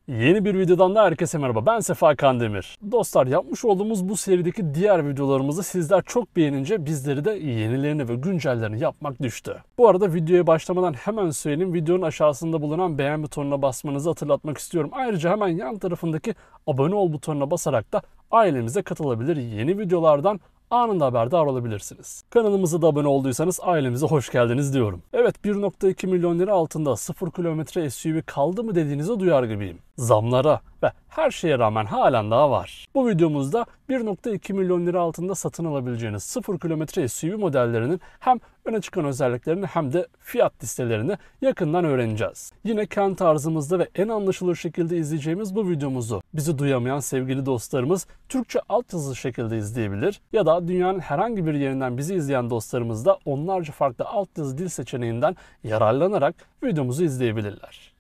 Yeni bir videodan da herkese merhaba. Ben Sefa Kandemir. Dostlar, yapmış olduğumuz bu serideki diğer videolarımızı sizler çok beğenince bizleri de yenilerini ve güncellerini yapmak düştü. Bu arada videoya başlamadan hemen söyleyeyim. Videonun aşağısında bulunan beğen butonuna basmanızı hatırlatmak istiyorum. Ayrıca hemen yan tarafındaki abone ol butonuna basarak da ailemize katılabilir, yeni videolardan anında haberdar olabilirsiniz. Kanalımıza da abone olduysanız ailemize hoş geldiniz diyorum. Evet, 1.2 milyon lira altında 0 kilometre SUV kaldı mı dediğinizi duyar gibiyim. Zamlara ve her şeye rağmen halen daha var. Bu videomuzda 1.2 milyon lira altında satın alabileceğiniz 0 kilometre SUV modellerinin hem öne çıkan özelliklerini hem de fiyat listelerini yakından öğreneceğiz. Yine kendi tarzımızda ve en anlaşılır şekilde izleyeceğimiz bu videomuzu bizi duyamayan sevgili dostlarımız Türkçe altyazılı şekilde izleyebilir ya da dünyanın herhangi bir yerinden bizi izleyen dostlarımız da onlarca farklı altyazı dil seçeneğinden yararlanarak videomuzu izleyebilirler.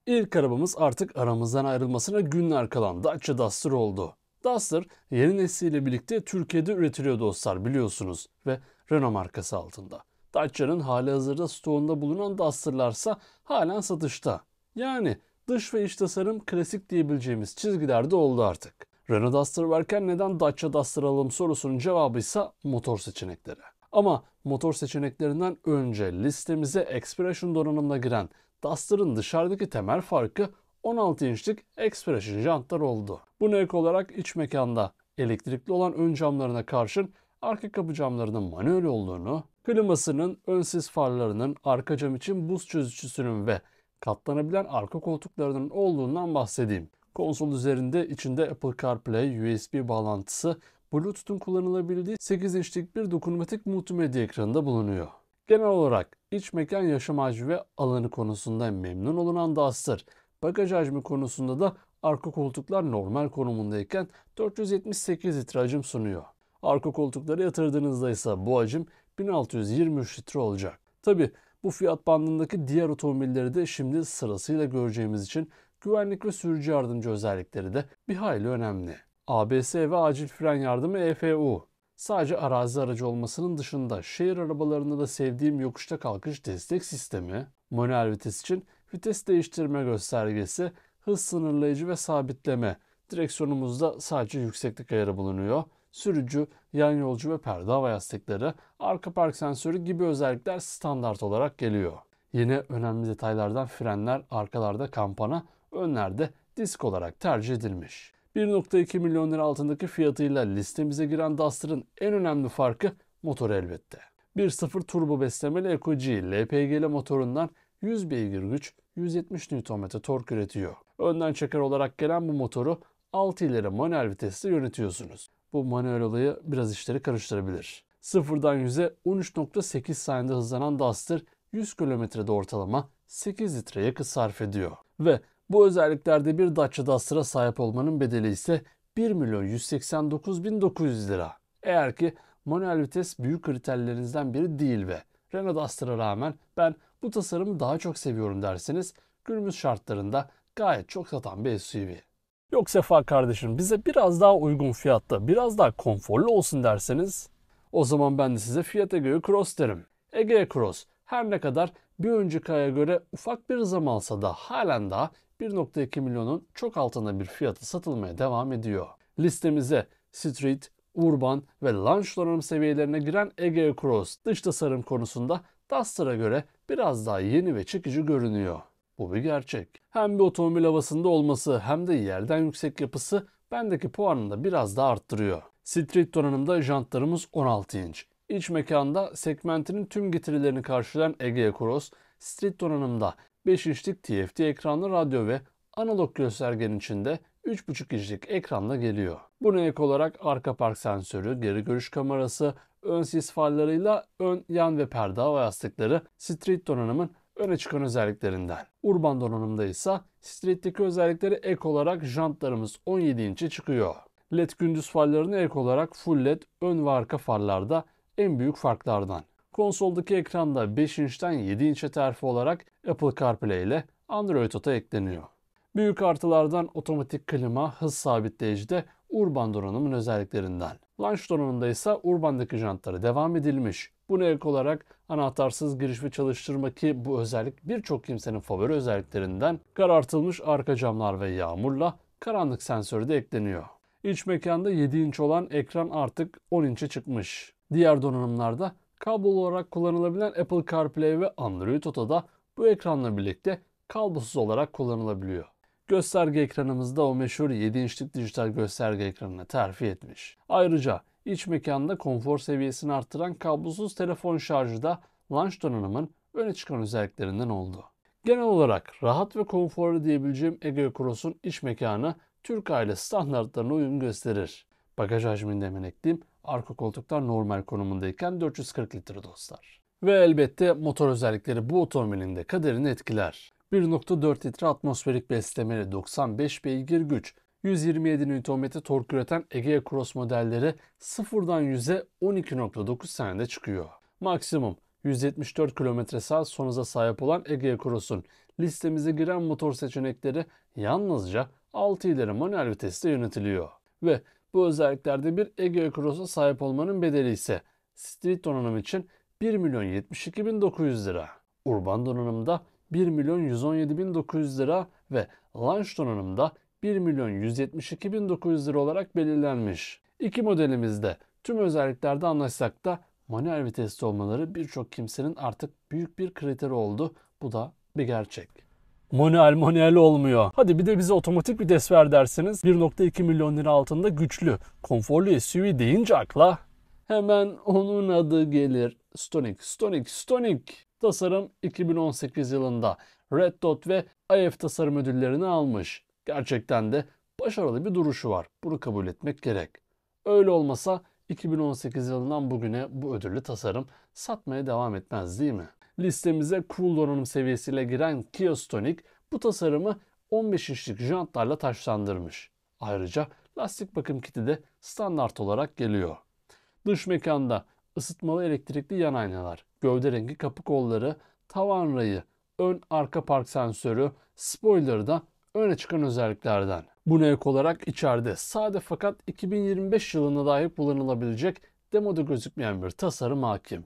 İlk arabamız artık aramızdan ayrılmasına günler kalan Dacia Duster oldu. Duster yeni nesliyle birlikte Türkiye'de üretiliyor dostlar, biliyorsunuz, ve Renault markası altında. Dacia'nın halihazırda stoğunda bulunan Duster'larsa halen satışta. Yani dış ve iç tasarım klasik diyebileceğimiz çizgilerde oldu artık. Renault Duster varken neden Dacia Duster alalım sorusunun cevabı ise motor seçenekleri. Ama motor seçeneklerinden önce listemize Expression donanımına giren Duster'ın dışarıdaki temel farkı 16 inçlik Expression jantlar oldu. Buna ek olarak iç mekanda elektrikli olan ön camlarına karşın arka kapı camlarının manuel olduğunu, klimasının, ön sis farlarının, arka cam için buz çözücüsünün ve katlanabilen arka koltuklarının olduğundan bahsedeyim. Konsol üzerinde içinde Apple CarPlay, USB bağlantısı, Bluetooth'un kullanılabildiği 8 inçlik bir dokunmatik multimedya ekranında bulunuyor. Genel olarak iç mekan yaşam hacmi ve alanı konusunda memnun olunan Duster, bagaj hacmi konusunda da arka koltuklar normal konumundayken 478 litre hacim sunuyor. Arka koltukları yatırdığınızda ise bu hacim 1623 litre olacak. Tabi bu fiyat bandındaki diğer otomobilleri de şimdi sırasıyla göreceğimiz için güvenlik ve sürücü yardımcı özellikleri de bir hayli önemli. ABS ve acil fren yardımı EFU. Sadece arazi aracı olmasının dışında şehir arabalarında da sevdiğim yokuşta kalkış destek sistemi, manuel vites için vites değiştirme göstergesi, hız sınırlayıcı ve sabitleme, direksiyonumuzda sadece yükseklik ayarı bulunuyor, sürücü, yan yolcu ve perde hava yastıkları, arka park sensörü gibi özellikler standart olarak geliyor. Yine önemli detaylardan frenler arkalarda kampana, önlerde disk olarak tercih edilmiş. 1.2 milyon lira altındaki fiyatıyla listemize giren Duster'ın en önemli farkı motor elbette. 1.0 turbo beslemeli EcoG LPG'li motorundan 100 beygir güç, 170 Nm tork üretiyor. Önden çeker olarak gelen bu motoru 6 ileri manuel vitesle yönetiyorsunuz. Bu manuel olayı biraz işleri karıştırabilir. Sıfırdan 100'e 13.8 saniyede hızlanan Duster 100 kilometrede ortalama 8 litre yakıt sarf ediyor. Ve bu özelliklerde bir Dacia Duster'a sahip olmanın bedeli ise 1.189.900 lira. Eğer ki manuel vites büyük kriterlerinizden biri değil ve Renault Duster'a rağmen ben bu tasarımı daha çok seviyorum derseniz günümüz şartlarında gayet çok satan bir SUV. Yok Sefa kardeşim, bize biraz daha uygun fiyatta, biraz daha konforlu olsun derseniz o zaman ben de size Fiat Egea Cross derim. Egea Cross her ne kadar bir önceki aya göre ufak bir zam alsa da halen daha 1.2 milyonun çok altında bir fiyatı satılmaya devam ediyor. Listemize Street, Urban ve Lounge donanım seviyelerine giren Egea Cross dış tasarım konusunda Duster'a göre biraz daha yeni ve çekici görünüyor. Bu bir gerçek. Hem bir otomobil havasında olması hem de yerden yüksek yapısı bendeki puanını da biraz daha arttırıyor. Street donanımda jantlarımız 16 inç. İç mekanda segmentinin tüm getirilerini karşılayan Egea Cross, Street donanımda 5 inçlik TFT ekranlı radyo ve analog göstergenin içinde 3.5 inçlik ekranla geliyor. Buna ek olarak arka park sensörü, geri görüş kamerası, ön sis farlarıyla ön, yan ve perde hava yastıkları Street donanımın öne çıkan özelliklerinden. Urban donanımda ise Street'teki özellikleri ek olarak jantlarımız 17 inçe çıkıyor. LED gündüz farlarına ek olarak full LED ön ve arka farlarda en büyük farklardan. Konsoldaki ekranda 5 inçten 7 inçe terfi olarak Apple CarPlay ile Android Auto ekleniyor. Büyük artılardan otomatik klima, hız sabitleyici de Urban donanımın özelliklerinden. Launch donanımında ise Urban'daki jantlara devam edilmiş. Buna ek olarak anahtarsız giriş ve çalıştırma, ki bu özellik birçok kimsenin favori özelliklerinden, karartılmış arka camlar ve yağmurla karanlık sensörü de ekleniyor. İç mekanda 7 inç olan ekran artık 10 inçe çıkmış. Diğer donanımlarda kablolu olarak kullanılabilen Apple CarPlay ve Android Auto'da bu ekranla birlikte kablosuz olarak kullanılabiliyor. Gösterge ekranımızda o meşhur 7 inçlik dijital gösterge ekranına terfi etmiş. Ayrıca iç mekanda konfor seviyesini arttıran kablosuz telefon şarjı da Launch donanımın öne çıkan özelliklerinden oldu. Genel olarak rahat ve konforlu diyebileceğim Egea Cross'un iç mekanı Türk aile standartlarına uyum gösterir. Bagaj hacminde hemen ekleyeyim. Arka koltuklar normal konumundayken 440 litre dostlar. Ve elbette motor özellikleri bu otomobilin de kaderini etkiler. 1.4 litre atmosferik beslemeli 95 beygir güç, 127 Nm tork üreten Egea Cross modelleri 0'dan 100'e 12.9 saniyede çıkıyor. Maksimum 174 km/s son hıza sahip olan Egea Cross'un listemize giren motor seçenekleri yalnızca 6 ileri manuel viteste yönetiliyor. Ve bu özelliklerde bir Egea Cross'a sahip olmanın bedeli ise Street donanım için 1.072.900 lira, urban donanımda 1.117.900 lira ve Launch donanımda 1.172.900 lira olarak belirlenmiş. İki modelimizde tüm özelliklerde anlaşsak da manuel viteste olmaları birçok kimsenin artık büyük bir kriteri oldu. Bu da bir gerçek. Manuel olmuyor. Hadi bir de bize otomatik vites ver derseniz 1.2 milyon lira altında güçlü, konforlu SUV deyince akla hemen onun adı gelir. Stonic. Tasarım 2018 yılında Red Dot ve iF tasarım ödüllerini almış. Gerçekten de başarılı bir duruşu var. Bunu kabul etmek gerek. Öyle olmasa 2018 yılından bugüne bu ödüllü tasarım satmaya devam etmez değil mi? Listemize cool donanım seviyesiyle giren Kia Stonic bu tasarımı 15 inçlik jantlarla taşlandırmış. Ayrıca lastik bakım kiti de standart olarak geliyor. Dış mekanda ısıtmalı elektrikli yan aynalar, gövde rengi kapı kolları, tavan rayı, ön arka park sensörü, spoiler da öne çıkan özelliklerden. Buna ek olarak içeride sade fakat 2025 yılına dahi kullanılabilecek demoda gözükmeyen bir tasarım hakim.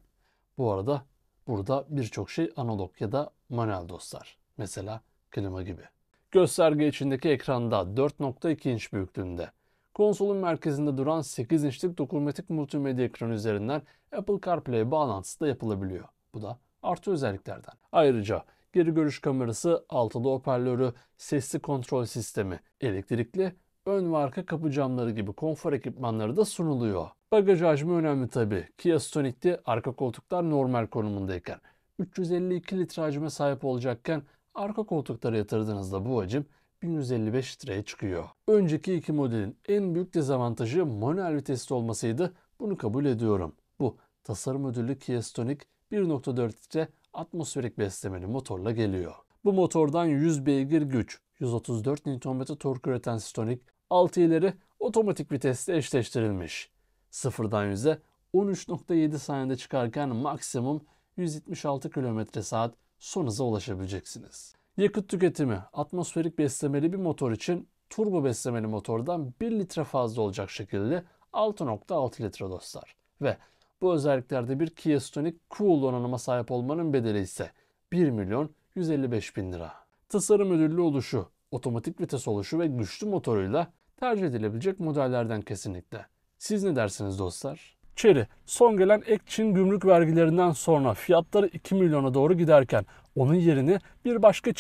Bu arada burada birçok şey analog ya da manuel dostlar. Mesela klima gibi. Gösterge içindeki ekranda 4.2 inç büyüklüğünde. Konsolun merkezinde duran 8 inçlik dokunmatik multimedya ekranı üzerinden Apple CarPlay bağlantısı da yapılabiliyor. Bu da artı özelliklerden. Ayrıca geri görüş kamerası, altılı hoparlörü, sesli kontrol sistemi, elektrikli ön ve arka kapı camları gibi konfor ekipmanları da sunuluyor. Bagaj hacmi önemli tabi. Kia Stonic'te arka koltuklar normal konumundayken 352 litre hacme sahip olacakken arka koltuklara yatırdığınızda bu hacim 1155 litreye çıkıyor. Önceki iki modelin en büyük dezavantajı manuel vitesli olmasıydı. Bunu kabul ediyorum. Bu tasarım ödüllü Kia Stonic 1.4 litre atmosferik beslemeli motorla geliyor. Bu motordan 100 beygir güç, 134 Nm tork üreten Stonic 6 ileri otomatik viteste eşleştirilmiş. 0'dan 100'e 13.7 saniyede çıkarken maksimum 176 km/s son hıza ulaşabileceksiniz. Yakıt tüketimi atmosferik beslemeli bir motor için turbo beslemeli motordan 1 litre fazla olacak şekilde 6.6 litre dostlar. Ve bu özelliklerde bir Kia Stonic Cool donanıma sahip olmanın bedeli ise 1.155.000 lira. Tasarım ödüllü oluşu, otomatik vites oluşu ve güçlü motoruyla tercih edilebilecek modellerden kesinlikle. Siz ne dersiniz dostlar? Chery, son gelen ek Çin gümrük vergilerinden sonra fiyatları 2 milyona doğru giderken onun yerini bir başka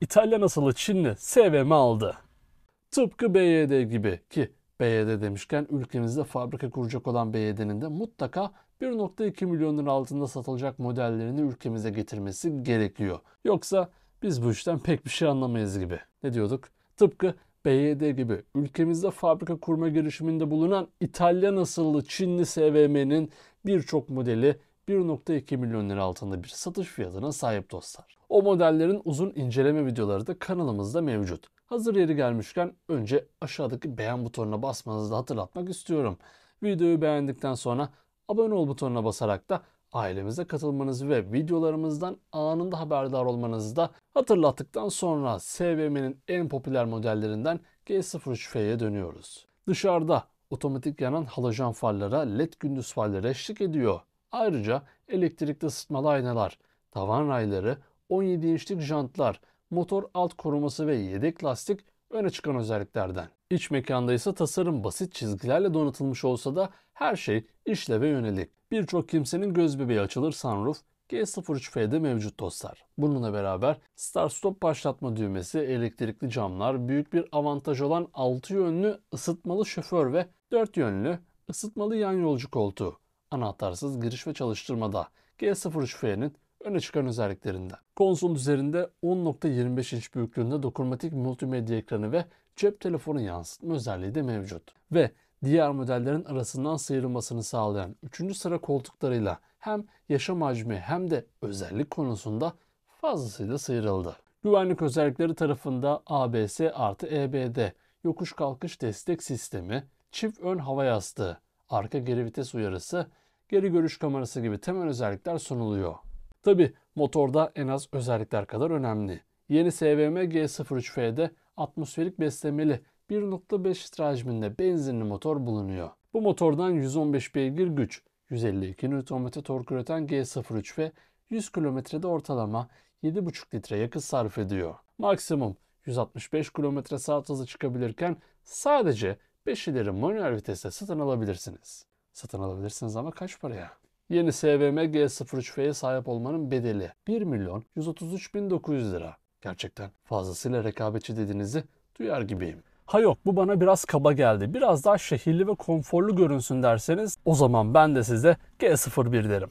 İtalyan asıllı Çinli SVM aldı. Tıpkı BYD gibi, ki BYD demişken ülkemizde fabrika kuracak olan BYD'nin de mutlaka 1.2 milyon lira altında satılacak modellerini ülkemize getirmesi gerekiyor. Yoksa biz bu işten pek bir şey anlamayız gibi. Ne diyorduk? Tıpkı BYD gibi ülkemizde fabrika kurma girişiminde bulunan İtalyan asıllı Çinli SVM'nin birçok modeli 1.2 milyon lira altında bir satış fiyatına sahip dostlar. O modellerin uzun inceleme videoları da kanalımızda mevcut. Hazır yeri gelmişken önce aşağıdaki beğen butonuna basmanızı da hatırlatmak istiyorum. Videoyu beğendikten sonra abone ol butonuna basarak da ailemize katılmanızı ve videolarımızdan anında haberdar olmanızı da hatırlattıktan sonra SVM'nin en popüler modellerinden G03F'ye dönüyoruz. Dışarıda otomatik yanan halojen farlara, led gündüz farları eşlik ediyor. Ayrıca elektrikli ısıtmalı aynalar, tavan rayları, 17 inçlik jantlar, motor alt koruması ve yedek lastik öne çıkan özelliklerden. İç mekanda ise tasarım basit çizgilerle donatılmış olsa da her şey işleve yönelik. Birçok kimsenin göz bebeği açılır sunroof G03F'de mevcut dostlar. Bununla beraber start stop başlatma düğmesi, elektrikli camlar, büyük bir avantaj olan 6 yönlü ısıtmalı şoför ve 4 yönlü ısıtmalı yan yolcu koltuğu. Anahtarsız giriş ve çalıştırmada G03F'nin öne çıkan özelliklerinden. Konsol üzerinde 10.25 inç büyüklüğünde dokunmatik multimedya ekranı ve cep telefonu yansıtma özelliği de mevcut. Ve diğer modellerin arasından sıyrılmasını sağlayan 3. sıra koltuklarıyla hem yaşam hacmi hem de özellik konusunda fazlasıyla sıyrıldı. Güvenlik özellikleri tarafında ABS artı EBD, yokuş kalkış destek sistemi, çift ön hava yastığı, arka geri vites uyarısı, geri görüş kamerası gibi temel özellikler sunuluyor. Tabi motorda en az özellikler kadar önemli. Yeni SVM G03F'de atmosferik beslemeli 1.5 litre hacminde benzinli motor bulunuyor. Bu motordan 115 beygir güç, 152 Nm tork üreten G03F 100 kilometrede ortalama 7,5 litre yakıt sarf ediyor. Maksimum 165 km/saat hızı çıkabilirken sadece 5 ileri manuel viteste satın alabilirsiniz. Satın alabilirsiniz ama kaç paraya? Yeni SVM G03F'ye sahip olmanın bedeli 1.133.900 lira. Gerçekten fazlasıyla rekabetçi dediğinizi duyar gibiyim. Ha yok, bu bana biraz kaba geldi. Biraz daha şehirli ve konforlu görünsün derseniz o zaman ben de size G01 derim.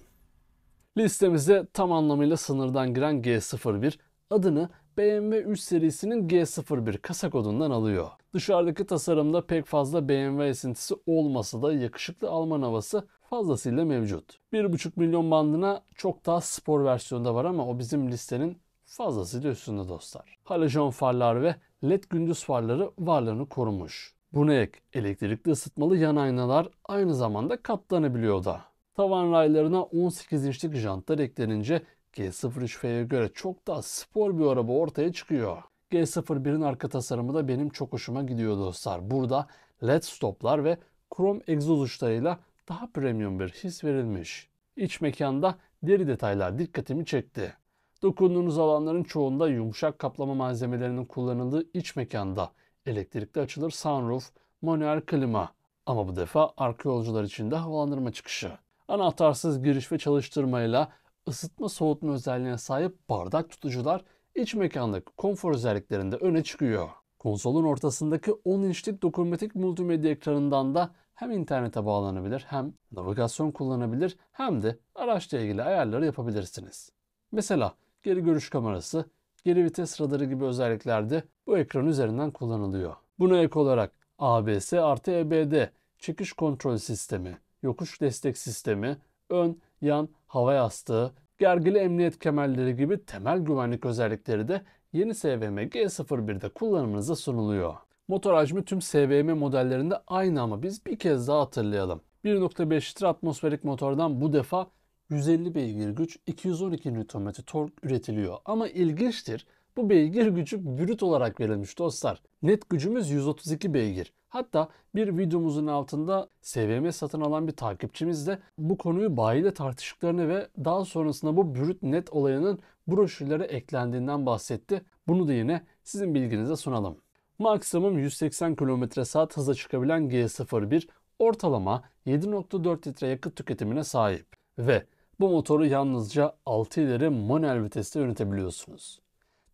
Listemize tam anlamıyla sınırdan giren G01 adını BMW 3 serisinin G01 kasa kodundan alıyor. Dışarıdaki tasarımda pek fazla BMW esintisi olmasa da yakışıklı Alman havası fazlasıyla mevcut. 1,5 milyon bandına çok daha spor versiyonda var ama o bizim listenin fazlasıyla üstünde dostlar. Halojen farlar ve led gündüz farları varlığını korumuş. Buna ek elektrikli ısıtmalı yan aynalar aynı zamanda katlanabiliyor da. Tavan raylarına 18 inçlik jantlar eklenince G03F'ye göre çok daha spor bir araba ortaya çıkıyor. G01'in arka tasarımı da benim çok hoşuma gidiyor dostlar. Burada led stoplar ve krom egzoz uçlarıyla daha premium bir his verilmiş. İç mekanda deri detaylar dikkatimi çekti. Dokunduğunuz alanların çoğunda yumuşak kaplama malzemelerinin kullanıldığı iç mekanda elektrikli açılır sunroof, manuel klima ama bu defa arka yolcular için de havalandırma çıkışı. Anahtarsız giriş ve çalıştırmayla ısıtma soğutma özelliğine sahip bardak tutucular iç mekandaki konfor özelliklerinde öne çıkıyor. Konsolun ortasındaki 10 inçlik dokunmatik multimedya ekranından da hem internete bağlanabilir hem navigasyon kullanabilir hem de araçla ilgili ayarları yapabilirsiniz. Mesela geri görüş kamerası, geri vites radarı gibi özellikler de bu ekran üzerinden kullanılıyor. Buna ek olarak ABS artı EBD, çekiş kontrol sistemi, yokuş destek sistemi, ön, yan, hava yastığı, gergili emniyet kemerleri gibi temel güvenlik özellikleri de yeni SVM G01'de kullanımınıza sunuluyor. Motor hacmi tüm SVM modellerinde aynı ama biz bir kez daha hatırlayalım. 1.5 litre atmosferik motordan bu defa 150 beygir güç, 212 Nm tork üretiliyor. Ama ilginçtir, bu beygir gücü brüt olarak verilmiş dostlar. Net gücümüz 132 beygir. Hatta bir videomuzun altında SVM satın alan bir takipçimiz de bu konuyu bayiyle tartıştıklarını ve daha sonrasında bu brüt net olayının broşürlere eklendiğinden bahsetti. Bunu da yine sizin bilginize sunalım. Maksimum 180 km/saat hıza çıkabilen G01 ortalama 7.4 litre yakıt tüketimine sahip ve bu motoru yalnızca 6 ileri manuel viteste yönetebiliyorsunuz.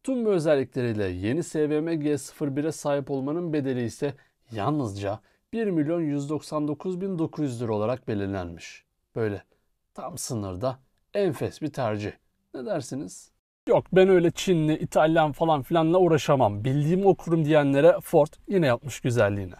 Tüm bu özellikleriyle yeni SVM G01'e sahip olmanın bedeli ise yalnızca 1.199.900 lira olarak belirlenmiş. Böyle tam sınırda enfes bir tercih. Ne dersiniz? Yok, ben öyle Çinli, İtalyan falan filanla uğraşamam. Bildiğimi okurum diyenlere Ford yine yapmış güzelliğine.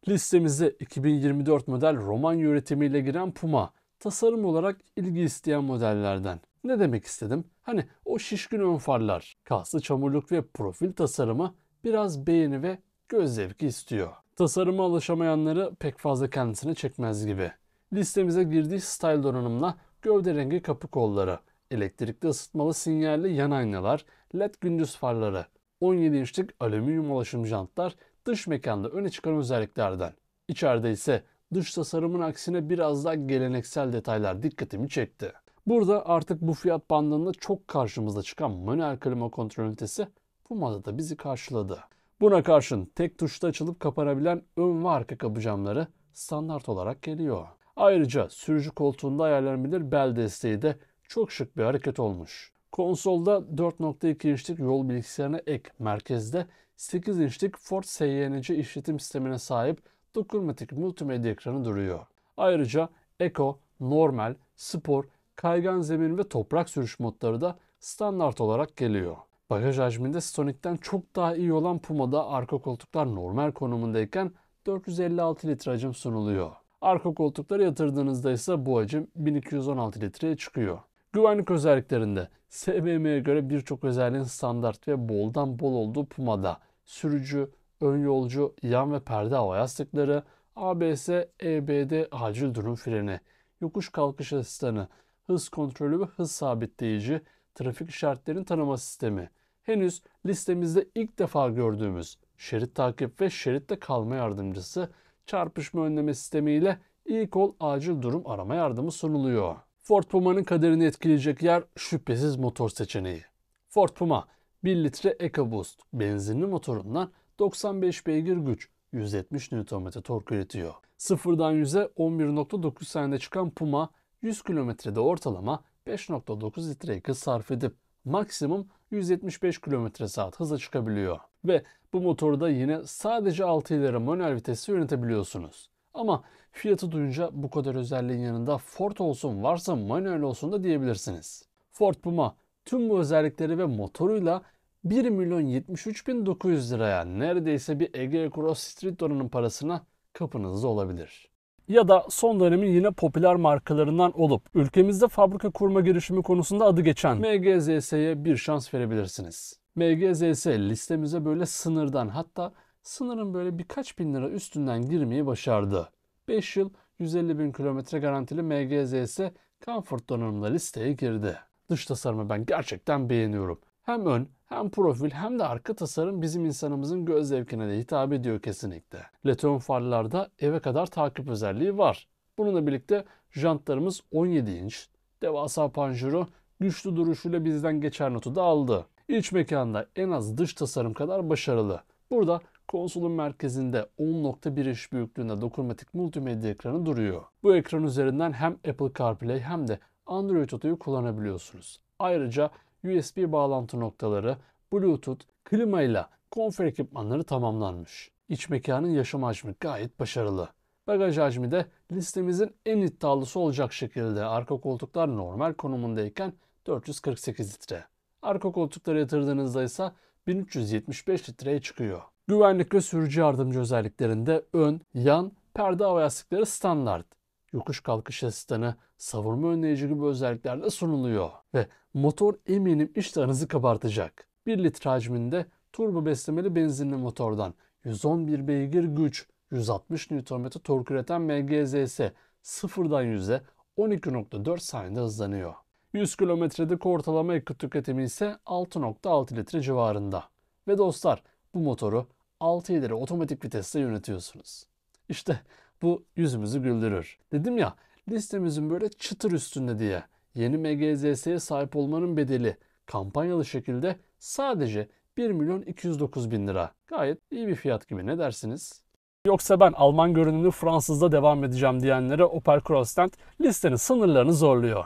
Listemize 2024 model Romanya üretimiyle giren Puma. Tasarım olarak ilgi isteyen modellerden. Ne demek istedim? Hani o şişkin ön farlar, kaslı çamurluk ve profil tasarımı biraz beğeni ve göz zevki istiyor. Tasarıma alışamayanları pek fazla kendisine çekmez gibi. Listemize girdiği style donanımla gövde rengi kapı kolları, elektrikli ısıtmalı sinyalli yan aynalar, led gündüz farları, 17 inçlik alüminyum ulaşım jantlar dış mekanda öne çıkan özelliklerden. İçeride ise dış tasarımın aksine biraz daha geleneksel detaylar dikkatimi çekti. Burada artık bu fiyat bandında çok karşımıza çıkan manuel klima kontrol ünitesi Puma'da da bizi karşıladı. Buna karşın tek tuşta açılıp kapanabilen ön ve arka kapı camları standart olarak geliyor. Ayrıca sürücü koltuğunda ayarlanabilir bel desteği de çok şık bir hareket olmuş. Konsolda 4.2 inçlik yol bilgisayarına ek merkezde 8 inçlik Ford SYNC işletim sistemine sahip dokunmatik multimedya ekranı duruyor. Ayrıca Eco, Normal, Spor, Kaygan zemin ve toprak sürüş modları da standart olarak geliyor. Bagaj hacminde Stonic'ten çok daha iyi olan Puma'da arka koltuklar normal konumundayken 456 litre hacim sunuluyor. Arka koltukları yatırdığınızda ise bu hacim 1216 litreye çıkıyor. Güvenlik özelliklerinde SBM'ye göre birçok özelliğin standart ve boldan bol olduğu Puma'da sürücü, ön yolcu, yan ve perde hava yastıkları, ABS, EBD acil durum freni, yokuş kalkış asistanı, hız kontrolü ve hız sabitleyici, trafik işaretlerinin tanıma sistemi, henüz listemizde ilk defa gördüğümüz şerit takip ve şeritte kalma yardımcısı, çarpışma önleme sistemiyle e-call acil durum arama yardımı sunuluyor. Ford Puma'nın kaderini etkileyecek yer şüphesiz motor seçeneği. Ford Puma 1 litre EcoBoost benzinli motorundan 95 beygir güç, 170 Nm tork üretiyor. Sıfırdan 100'e 11.9 saniyede çıkan Puma 100 kilometrede ortalama 5.9 litre yakıt sarf edip maksimum 175 km/saat hıza çıkabiliyor. Ve bu motoru da yine sadece 6 ileri manuel vitesi yönetebiliyorsunuz. Ama fiyatı duyunca bu kadar özelliğin yanında Ford olsun varsa manuel olsun da diyebilirsiniz. Ford Puma tüm bu özellikleri ve motoruyla 1.073.900 liraya neredeyse bir Egea Cross Street donanım parasına kapınızda olabilir. Ya da son dönemin yine popüler markalarından olup ülkemizde fabrika kurma girişimi konusunda adı geçen MG-ZS'ye bir şans verebilirsiniz. MG-ZS listemize böyle sınırdan, hatta sınırın böyle birkaç bin lira üstünden girmeyi başardı. 5 yıl 150 bin kilometre garantili MG-ZS Comfort donanımla listeye girdi. Dış tasarımı ben gerçekten beğeniyorum. Hem ön hem profil hem de arka tasarım bizim insanımızın göz zevkine de hitap ediyor kesinlikle. LED ön farlarda eve kadar takip özelliği var. Bununla birlikte jantlarımız 17 inç, devasa panjuru güçlü duruşuyla bizden geçer notu da aldı. İç mekanda en az dış tasarım kadar başarılı. Burada konsolun merkezinde 10.1 inç büyüklüğünde dokunmatik multimedya ekranı duruyor. Bu ekran üzerinden hem Apple CarPlay hem de Android Auto'yu kullanabiliyorsunuz. Ayrıca USB bağlantı noktaları, Bluetooth, klima ile konfor ekipmanları tamamlanmış. İç mekanın yaşam hacmi gayet başarılı. Bagaj hacmi de listemizin en iddialısı olacak şekilde arka koltuklar normal konumundayken 448 litre. Arka koltuklara yatırdığınızda ise 1375 litreye çıkıyor. Güvenlik ve sürücü yardımcı özelliklerinde ön, yan, perde hava yastıkları standart. Yokuş kalkış asistanı, savurma önleyici gibi özellikler de sunuluyor. Ve motor eminim iştahınızı kabartacak. 1 litre hacminde turbo beslemeli benzinli motordan 111 beygir güç, 160 Nm tork üreten MG-ZS sıfırdan 100'e 12.4 saniyede hızlanıyor. 100 kilometredeki ortalama yakıt tüketimi ise 6.6 litre civarında. Ve dostlar, bu motoru 6 ileri otomatik viteste yönetiyorsunuz. İşte bu yüzümüzü güldürür. Dedim ya, listemizin böyle çıtır üstünde diye. Yeni MG-ZS'ye sahip olmanın bedeli kampanyalı şekilde sadece 1.209.000 lira. Gayet iyi bir fiyat gibi, ne dersiniz? Yoksa ben Alman görünümlü Fransız'da devam edeceğim diyenlere Opel Crossland listenin sınırlarını zorluyor.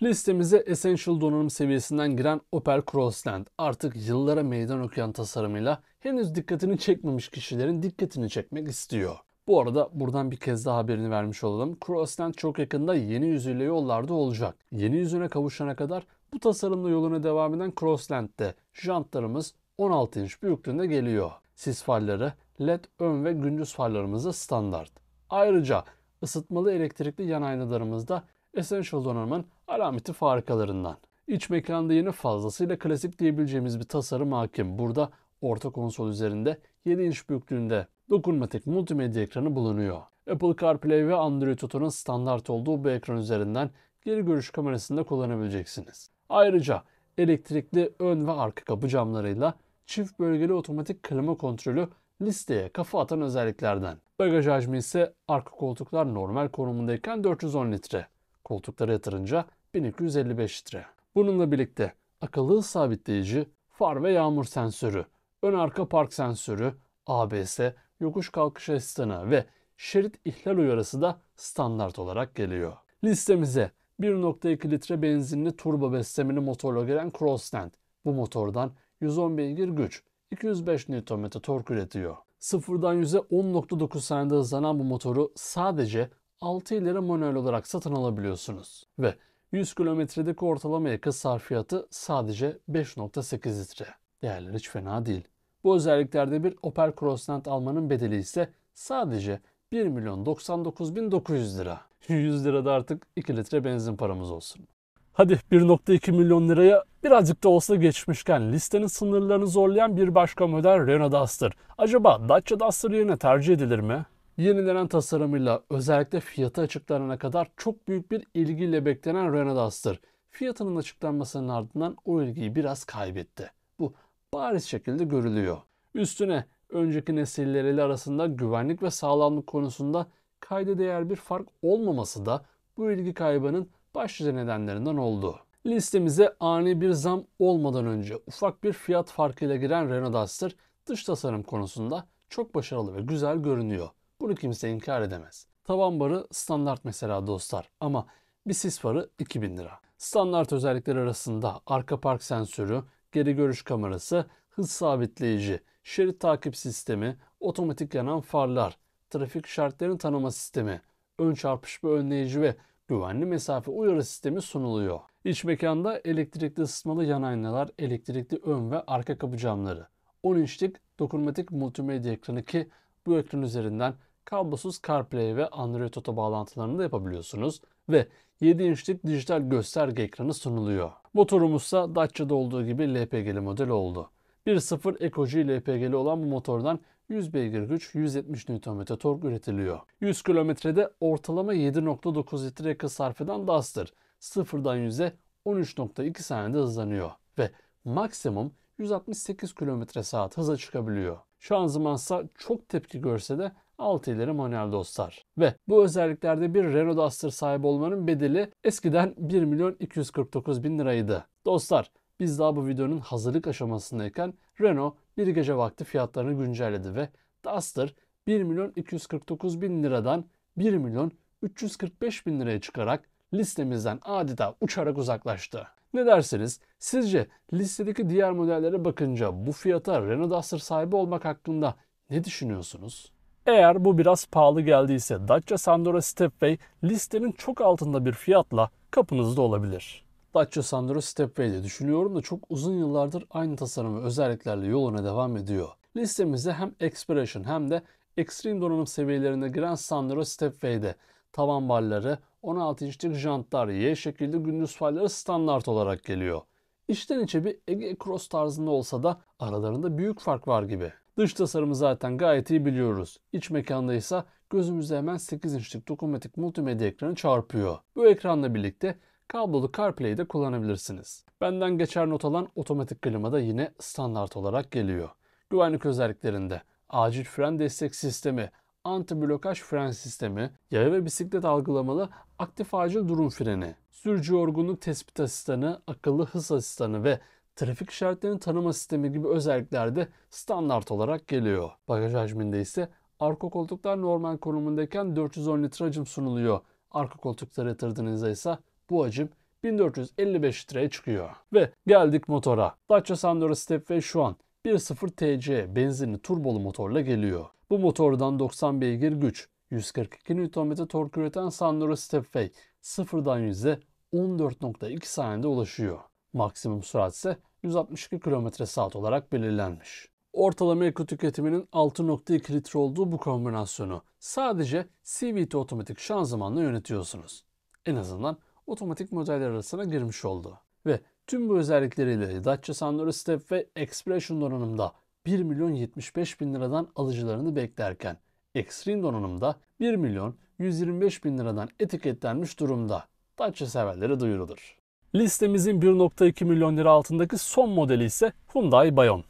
Listemize Essential donanım seviyesinden giren Opel Crossland artık yıllara meydan okuyan tasarımıyla henüz dikkatini çekmemiş kişilerin dikkatini çekmek istiyor. Bu arada buradan bir kez daha haberini vermiş olalım. Crossland çok yakında yeni yüzüyle yollarda olacak. Yeni yüzüne kavuşana kadar bu tasarımla yoluna devam eden Crossland'de jantlarımız 16 inç büyüklüğünde geliyor. Sis farları, LED ön ve gündüz farlarımız da standart. Ayrıca ısıtmalı elektrikli yan aynalarımız da Essential donanımın alameti farikalarından. İç mekanda yine fazlasıyla klasik diyebileceğimiz bir tasarım hakim. Burada orta konsol üzerinde 7 inç büyüklüğünde dokunmatik multimedya ekranı bulunuyor. Apple CarPlay ve Android Auto'nun standart olduğu bu ekran üzerinden geri görüş kamerasını da kullanabileceksiniz. Ayrıca elektrikli ön ve arka kapı camlarıyla çift bölgeli otomatik klima kontrolü listeye kafa atan özelliklerden. Bagaj hacmi ise arka koltuklar normal konumundayken 410 litre. Koltuklara yatırınca 1255 litre. Bununla birlikte akıllı hız sabitleyici, far ve yağmur sensörü, ön arka park sensörü, ABS, yokuş kalkış asistanı ve şerit ihlal uyarısı da standart olarak geliyor. Listemize 1.2 litre benzinli turbo beslemeli motorla gelen Crossland. Bu motordan 110 beygir güç, 205 Nm tork üretiyor. Sıfırdan 100'e 10.9 saniyede hızlanan bu motoru sadece 6 ileri manuel olarak satın alabiliyorsunuz. Ve 100 kilometredeki ortalama yakıt sarfiyatı sadece 5.8 litre. Değerler hiç fena değil. Bu özelliklerde bir Opel Crossland almanın bedeli ise sadece 1.099.900 lira. 100 lira da artık 2 litre benzin paramız olsun. Hadi 1.2 milyon liraya birazcık da olsa geçmişken listenin sınırlarını zorlayan bir başka model Renault Duster. Acaba Dacia Duster yerine tercih edilir mi? Yenilenen tasarımıyla özellikle fiyatı açıklanana kadar çok büyük bir ilgiyle beklenen Renault Duster, fiyatının açıklanmasının ardından o ilgiyi biraz kaybetti. Bu bariz şekilde görülüyor. Üstüne önceki nesilleriyle arasında güvenlik ve sağlamlık konusunda kayda değer bir fark olmaması da bu ilgi kaybının başlıca nedenlerinden oldu. Listemize ani bir zam olmadan önce ufak bir fiyat farkıyla giren Renault Duster dış tasarım konusunda çok başarılı ve güzel görünüyor. Bunu kimse inkar edemez. Tavan barı standart mesela dostlar ama bir sis farı 2000 lira. Standart özellikler arasında arka park sensörü, geri görüş kamerası, hız sabitleyici, şerit takip sistemi, otomatik yanan farlar, trafik işaretlerini tanıma sistemi, ön çarpışma önleyici ve güvenli mesafe uyarı sistemi sunuluyor. İç mekanda elektrikli ısıtmalı yan aynalar, elektrikli ön ve arka kapı camları, 10 inçlik dokunmatik multimedya ekranı ki bu ekran üzerinden kablosuz CarPlay ve Android Auto bağlantılarını da yapabiliyorsunuz ve 7 inçlik dijital gösterge ekranı sunuluyor. Motorumuzsa Dacia'da olduğu gibi LPG'li model oldu. 1.0 Eco-G LPG'li olan bu motordan 100 beygir güç, 170 Nm tork üretiliyor. 100 kilometrede ortalama 7.9 litre yakıt sarf eden Duster, sıfırdan 100'e 13.2 saniyede hızlanıyor ve maksimum 168 km/saat hıza çıkabiliyor. Şanzımansa çok tepki görse de 6 ileri manuel dostlar. Ve bu özelliklerde bir Renault Duster sahibi olmanın bedeli eskiden 1.249.000 liraydı. Dostlar, biz daha bu videonun hazırlık aşamasındayken Renault bir gece vakti fiyatlarını güncelledi ve Duster 1.249.000 liradan 1.345.000 liraya çıkarak listemizden adeta uçarak uzaklaştı. Ne dersiniz? Sizce listedeki diğer modellere bakınca bu fiyata Renault Duster sahibi olmak hakkında ne düşünüyorsunuz? Eğer bu biraz pahalı geldiyse Dacia Sandero Stepway listenin çok altında bir fiyatla kapınızda olabilir. Dacia Sandero Stepway'de düşünüyorum da çok uzun yıllardır aynı tasarım ve özelliklerle yoluna devam ediyor. Listemizde hem Expression hem de Extreme donanım seviyelerine giren Sandero Stepway'de tavan barları, 16 inçlik jantlar, Y şekilde gündüz farları standart olarak geliyor. İçten içe bir Ege Cross tarzında olsa da aralarında büyük fark var gibi. Dış tasarımı zaten gayet iyi biliyoruz. İç mekanda ise gözümüze hemen 8 inçlik dokunmatik multimedya ekranı çarpıyor. Bu ekranla birlikte kablolu CarPlay'i de kullanabilirsiniz. Benden geçer not alan otomatik klima da yine standart olarak geliyor. Güvenlik özelliklerinde acil fren destek sistemi, anti blokaj fren sistemi, yaya ve bisiklet algılamalı aktif acil durum freni, sürücü yorgunluk tespit asistanı, akıllı hız asistanı ve trafik işaretlerini tanıma sistemi gibi özellikler de standart olarak geliyor. Bagaj hacminde ise arka koltuklar normal konumundayken 410 litre hacim sunuluyor. Arka koltuklara yatırdığınızda ise bu hacim 1455 litreye çıkıyor. Ve geldik motora. Dacia Sandero Stepway şu an 1.0 TC benzinli turbolu motorla geliyor. Bu motordan 90 beygir güç, 142 Nm tork üreten Sandero Stepway sıfırdan 100'e 14.2 saniyede ulaşıyor. Maksimum sürat ise 162 km/saat olarak belirlenmiş. Ortalama yakıt tüketiminin 6.2 litre olduğu bu kombinasyonu sadece CVT otomatik şanzımanla yönetiyorsunuz. En azından otomatik modeller arasına girmiş oldu. Ve tüm bu özellikleriyle Dacia Sandero Stepway Expression donanımda 1.075.000 liradan alıcılarını beklerken Extreme donanımda 1.125.000 liradan etiketlenmiş durumda. Dacia severlere duyurulur. Listemizin 1.2 milyon lira altındaki son modeli ise Hyundai Bayon.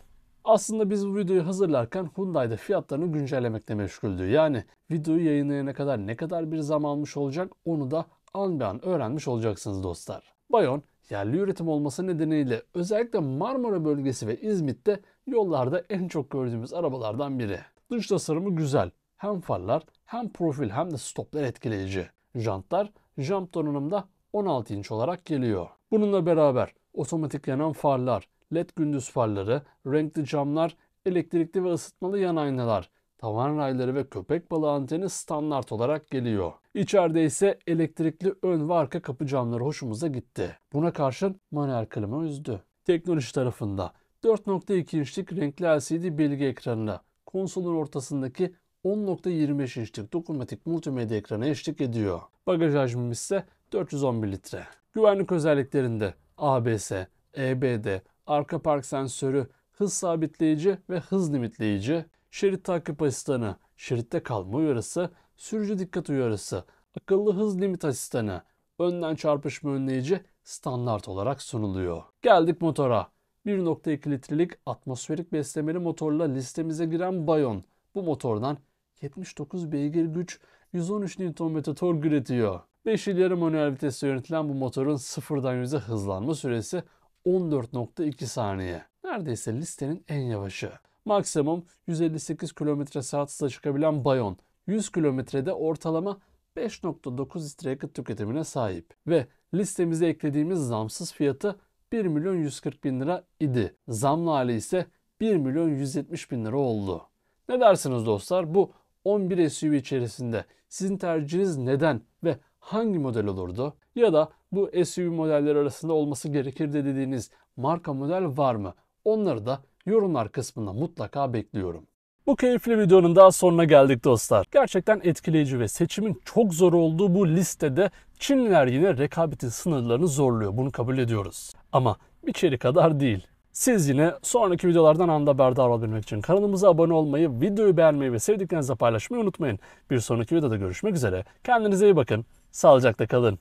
Aslında biz bu videoyu hazırlarken Hyundai'de fiyatlarını güncellemekle meşguldü. Yani videoyu yayınlayana kadar ne kadar bir zam almış olacak onu da an be an öğrenmiş olacaksınız dostlar. Bayon yerli üretim olması nedeniyle özellikle Marmara bölgesi ve İzmit'te yollarda en çok gördüğümüz arabalardan biri. Dış tasarımı güzel. Hem farlar hem profil hem de stoplar etkileyici. Jantlar jant donanımda 16 inç olarak geliyor. Bununla beraber otomatik yanan farlar, LED gündüz farları, renkli camlar, elektrikli ve ısıtmalı yan aynalar, tavan rayları ve köpek balığı anteni standart olarak geliyor. İçeride ise elektrikli ön ve arka kapı camları hoşumuza gitti. Buna karşın manuel klima üzdü. Teknoloji tarafında 4.2 inçlik renkli LCD bilgi ekranına, konsolun ortasındaki 10.25 inçlik dokunmatik multimedya ekranı eşlik ediyor. Bagaj hacmimiz ise 411 litre. Güvenlik özelliklerinde ABS, EBD, arka park sensörü, hız sabitleyici ve hız limitleyici, şerit takip asistanı, şeritte kalma uyarısı, sürücü dikkat uyarısı, akıllı hız limit asistanı, önden çarpışma önleyici standart olarak sunuluyor. Geldik motora. 1.2 litrelik atmosferik beslemeli motorla listemize giren Bayon bu motordan 79 beygir güç, 113 Nm tork üretiyor. 5 ileri manuel vitesle yönetilen bu motorun sıfırdan 100'e hızlanma süresi 14.2 saniye. Neredeyse listenin en yavaşı. Maksimum 158 km/s hızla çıkabilen Bayon 100 kilometrede ortalama 5.9 litre yakıt tüketimine sahip. Ve listemize eklediğimiz zamsız fiyatı 1.140.000 lira idi. Zamlı hali ise 1.170.000 lira oldu. Ne dersiniz dostlar? Bu 11 SUV içerisinde sizin tercihiniz neden ve hangi model olurdu? Ya da bu SUV modelleri arasında olması gerekir de dediğiniz marka model var mı? Onları da yorumlar kısmında mutlaka bekliyorum. Bu keyifli videonun daha sonuna geldik dostlar. Gerçekten etkileyici ve seçimin çok zor olduğu bu listede Çinliler yine rekabetin sınırlarını zorluyor. Bunu kabul ediyoruz. Ama bir çeri kadar değil. Siz yine sonraki videolardan anında haberdar olabilmek için kanalımıza abone olmayı, videoyu beğenmeyi ve sevdiklerinizle paylaşmayı unutmayın. Bir sonraki videoda görüşmek üzere. Kendinize iyi bakın. Sağlıcakla kalın.